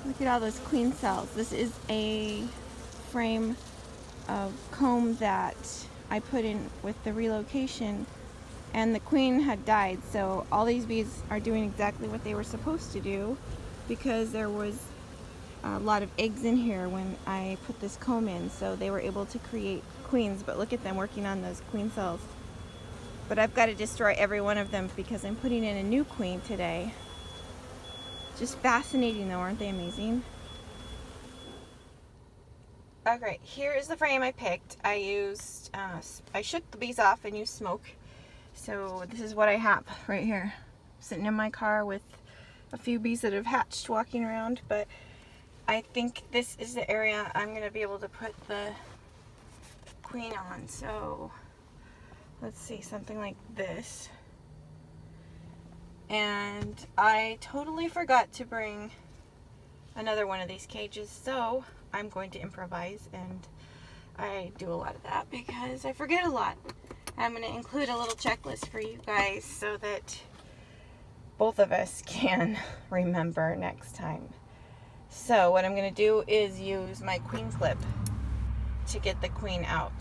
Look at all those queen cells. This is a frame of comb that I put in with the relocation, and the queen had died, so all these bees are doing exactly what they were supposed to do, because there was a lot of eggs in here when I put this comb in, so they were able to create queens. But look at them working on those queen cells. But I've got to destroy every one of them because I'm putting in a new queen today. Just fascinating though, aren't they amazing? Okay, here is the frame I picked. I used, I shook the bees off and used smoke. So this is what I have right here. Sitting in my car with a few bees that have hatched walking around, but I think this is the area I'm going to be able to put the queen on. So let's see, something like this. And I totally forgot to bring another one of these cages, so I'm going to improvise, and I do a lot of that because I forget a lot. I'm going to include a little checklist for you guys so that both of us can remember next time. So what I'm going to do is use my queen clip to get the queen out.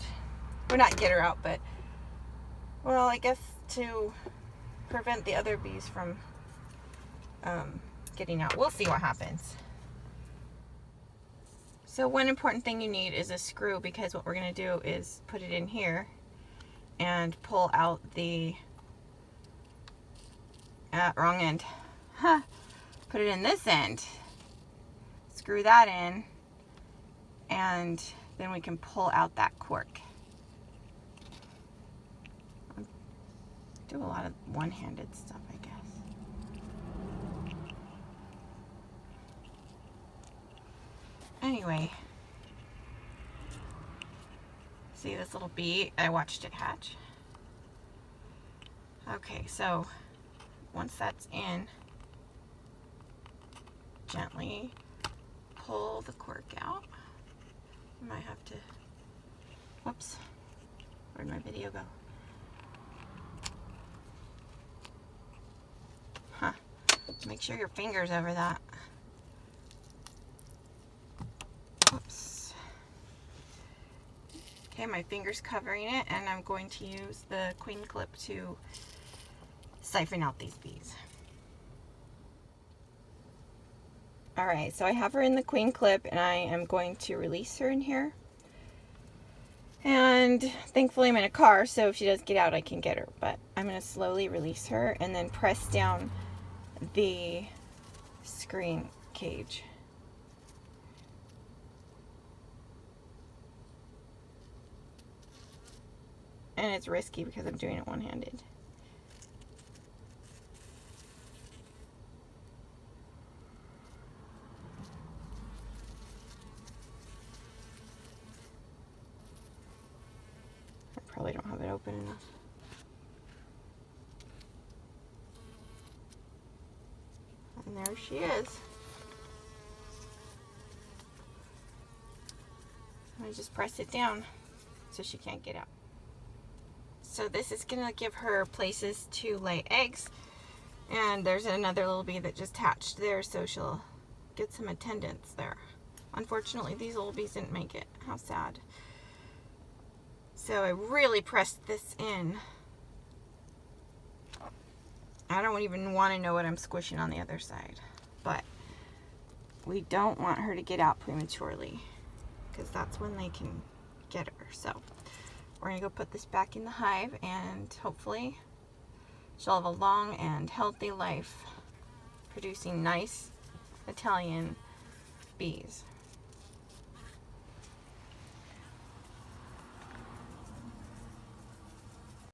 Or not get her out, but, well, I guess to prevent the other bees from getting out. We'll see what happens. So one important thing you need is a screw, because what we're going to do is put it in here and pull out the wrong end. Huh. Put it in this end. Screw that in, and then we can pull out that cork. Do a lot of one-handed stuff, I guess. Anyway, see this little bee? I watched it hatch. Okay, so once that's in, gently pull the cork out. I might have to, whoops, where'd my video go? Huh, make sure your finger's over that. Whoops. Okay, my finger's covering it, and I'm going to use the queen clip to siphon out these bees. Alright, so I have her in the queen clip, and I am going to release her in here. And thankfully I'm in a car, so if she does get out, I can get her. But I'm going to slowly release her and then press down the screen cage. And it's risky because I'm doing it one-handed. I probably don't have it open enough. And there she is. I just press it down so she can't get out. So this is going to give her places to lay eggs. And there's another little bee that just hatched there, so she'll get some attendance there. Unfortunately, these little bees didn't make it. How sad. So I really pressed this in. I don't even want to know what I'm squishing on the other side. But we don't want her to get out prematurely, because that's when they can get her. So we're going to go put this back in the hive, and hopefully she'll have a long and healthy life producing nice Italian bees.